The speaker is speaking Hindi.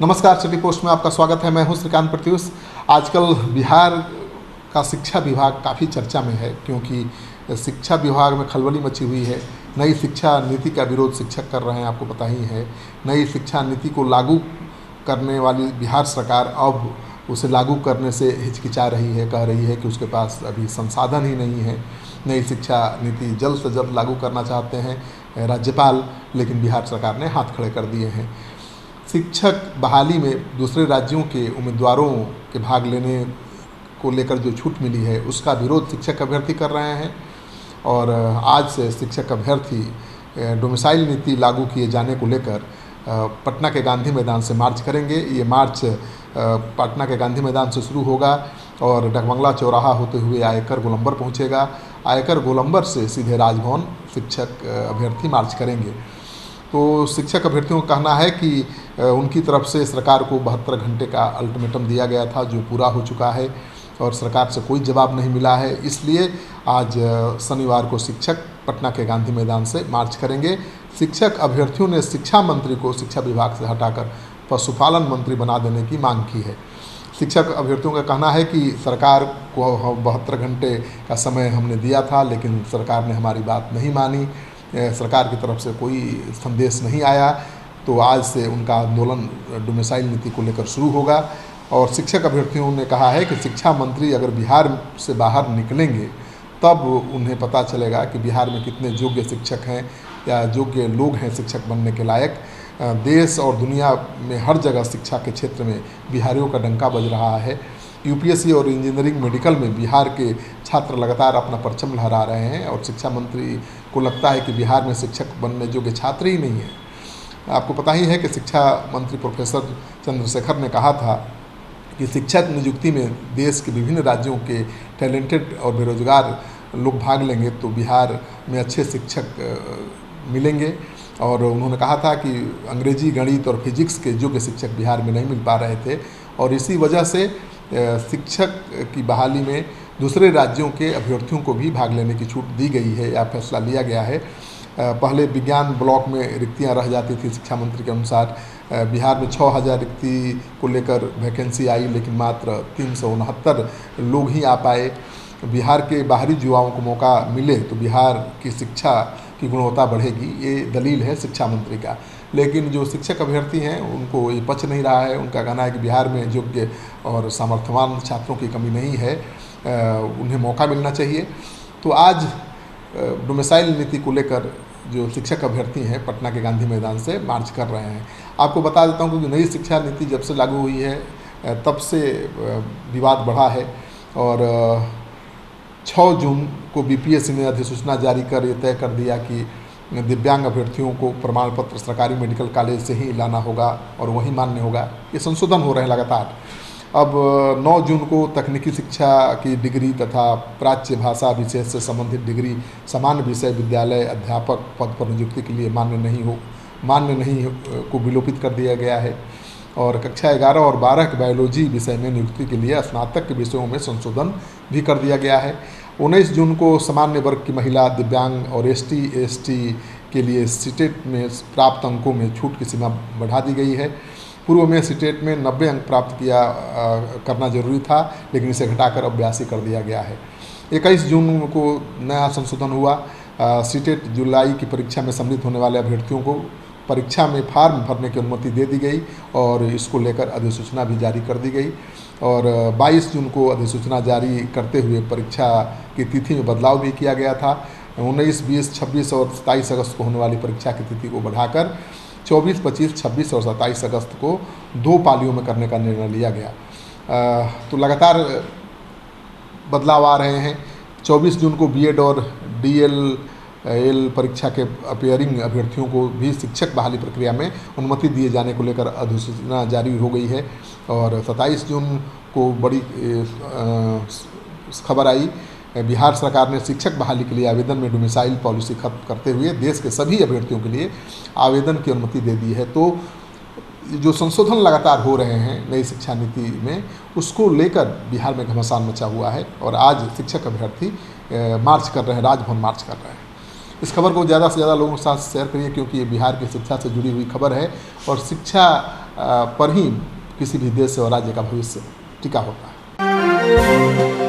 नमस्कार, सिटी पोस्ट में आपका स्वागत है। मैं हूं श्रीकांत प्रत्युष। आजकल बिहार का शिक्षा विभाग काफ़ी चर्चा में है क्योंकि शिक्षा विभाग में खलबली मची हुई है। नई शिक्षा नीति का विरोध शिक्षक कर रहे हैं, आपको पता ही है। नई शिक्षा नीति को लागू करने वाली बिहार सरकार अब उसे लागू करने से हिचकिचा रही है, कह रही है कि उसके पास अभी संसाधन ही नहीं है। नई शिक्षा नीति जल्द से जल्द लागू करना चाहते हैं राज्यपाल, लेकिन बिहार सरकार ने हाथ खड़े कर दिए हैं। शिक्षक बहाली में दूसरे राज्यों के उम्मीदवारों के भाग लेने को लेकर जो छूट मिली है उसका विरोध शिक्षक अभ्यर्थी कर रहे हैं और आज से शिक्षक अभ्यर्थी डोमिसाइल नीति लागू किए जाने को लेकर पटना के गांधी मैदान से मार्च करेंगे। ये मार्च पटना के गांधी मैदान से शुरू होगा और डकबंगला चौराहा होते हुए आयकर गोलंबर पहुंचेगा। आयकर गोलंबर से सीधे राजभवन शिक्षक अभ्यर्थी मार्च करेंगे। तो शिक्षक अभ्यर्थियों का कहना है कि उनकी तरफ से सरकार को 72 घंटे का अल्टीमेटम दिया गया था, जो पूरा हो चुका है और सरकार से कोई जवाब नहीं मिला है। इसलिए आज शनिवार को शिक्षक पटना के गांधी मैदान से मार्च करेंगे। शिक्षक अभ्यर्थियों ने शिक्षा मंत्री को शिक्षा विभाग से हटाकर पशुपालन मंत्री बना देने की मांग की है। शिक्षक अभ्यर्थियों का कहना है कि सरकार को 72 घंटे का समय हमने दिया था, लेकिन सरकार ने हमारी बात नहीं मानी। सरकार की तरफ से कोई संदेश नहीं आया, तो आज से उनका आंदोलन डोमिसाइल नीति को लेकर शुरू होगा। और शिक्षक अभ्यर्थियों ने कहा है कि शिक्षा मंत्री अगर बिहार से बाहर निकलेंगे तब उन्हें पता चलेगा कि बिहार में कितने योग्य शिक्षक हैं या योग्य लोग हैं शिक्षक बनने के लायक। देश और दुनिया में हर जगह शिक्षा के क्षेत्र में बिहारियों का डंका बज रहा है। यूपीएससी और इंजीनियरिंग मेडिकल में बिहार के छात्र लगातार अपना परचम लहरा रहे हैं और शिक्षा मंत्री को लगता है कि बिहार में शिक्षक बनने योग्य छात्र ही नहीं है। आपको पता ही है कि शिक्षा मंत्री प्रोफेसर चंद्रशेखर ने कहा था कि शिक्षक नियुक्ति में देश के विभिन्न राज्यों के टैलेंटेड और बेरोजगार लोग भाग लेंगे तो बिहार में अच्छे शिक्षक मिलेंगे। और उन्होंने कहा था कि अंग्रेजी, गणित और फिजिक्स के योग्य शिक्षक बिहार में नहीं मिल पा रहे थे और इसी वजह से शिक्षक की बहाली में दूसरे राज्यों के अभ्यर्थियों को भी भाग लेने की छूट दी गई है या फैसला लिया गया है। पहले विज्ञान ब्लॉक में रिक्तियां रह जाती थी। शिक्षा मंत्री के अनुसार बिहार में 6000 रिक्ति को लेकर वैकेंसी आई, लेकिन मात्र 369 लोग ही आ पाए। बिहार के बाहरी युवाओं को मौका मिले तो बिहार की शिक्षा की गुणवत्ता बढ़ेगी, ये दलील है शिक्षा मंत्री का। लेकिन जो शिक्षक अभ्यर्थी हैं उनको ये पच नहीं रहा है। उनका कहना है कि बिहार में योग्य और सामर्थ्यवान छात्रों की कमी नहीं है, उन्हें मौका मिलना चाहिए। तो आज डोमिसाइल नीति को लेकर जो शिक्षक अभ्यर्थी हैं पटना के गांधी मैदान से मार्च कर रहे हैं। आपको बता देता हूं कि नई शिक्षा नीति जब से लागू हुई है तब से विवाद बढ़ा है और 6 जून को बीपीएससी ने अधिसूचना जारी कर ये तय कर दिया कि दिव्यांग अभ्यर्थियों को प्रमाण पत्र सरकारी मेडिकल कॉलेज से ही लाना होगा और वहीं मान्य होगा। ये संशोधन हो रहे हैं लगातार। अब 9 जून को तकनीकी शिक्षा की डिग्री तथा प्राच्य भाषा विषय से संबंधित डिग्री सामान्य विषय विद्यालय अध्यापक पद पर नियुक्ति के लिए मान्य नहीं को विलोपित कर दिया गया है। और कक्षा 11 और 12 के बायोलॉजी विषय में नियुक्ति के लिए स्नातक के विषयों में संशोधन भी कर दिया गया है। 19 जून को सामान्य वर्ग की महिला, दिव्यांग और एसटी के लिए सीटेट में प्राप्त अंकों में छूट की सीमा बढ़ा दी गई है। पूर्व में सीटेट में 90 अंक प्राप्त करना जरूरी था, लेकिन इसे घटाकर अब 82 कर दिया गया है। 21 जून को नया संशोधन हुआ। सीटेट जुलाई की परीक्षा में सम्मिलित होने वाले अभ्यर्थियों को परीक्षा में फार्म भरने की अनुमति दे दी गई और इसको लेकर अधिसूचना भी जारी कर दी गई। और 22 जून को अधिसूचना जारी करते हुए परीक्षा की तिथि में बदलाव भी किया गया था। 19, 20, 26 और 27 अगस्त को होने वाली परीक्षा की तिथि को बढ़ाकर 24, 25, 26 और 27 अगस्त को 2 पालियों में करने का निर्णय लिया गया। तो लगातार बदलाव आ रहे हैं। 24 जून को बीएड और डीएलएल परीक्षा के अपियरिंग अभ्यर्थियों को भी शिक्षक बहाली प्रक्रिया में अनुमति दिए जाने को लेकर अधिसूचना जारी हो गई है। और 27 जून को बड़ी खबर आई, बिहार सरकार ने शिक्षक बहाली के लिए आवेदन में डोमिसाइल पॉलिसी खत्म करते हुए देश के सभी अभ्यर्थियों के लिए आवेदन की अनुमति दे दी है। तो जो संशोधन लगातार हो रहे हैं नई शिक्षा नीति में, उसको लेकर बिहार में घमासान मचा हुआ है और आज शिक्षक अभ्यर्थी मार्च कर रहे हैं, राजभवन मार्च कर रहे हैं। इस खबर को ज़्यादा से ज़्यादा लोगों के साथ शेयर करिए, क्योंकि ये बिहार की शिक्षा से जुड़ी हुई खबर है और शिक्षा पर ही किसी भी देश और राज्य का भविष्य टिका होता है।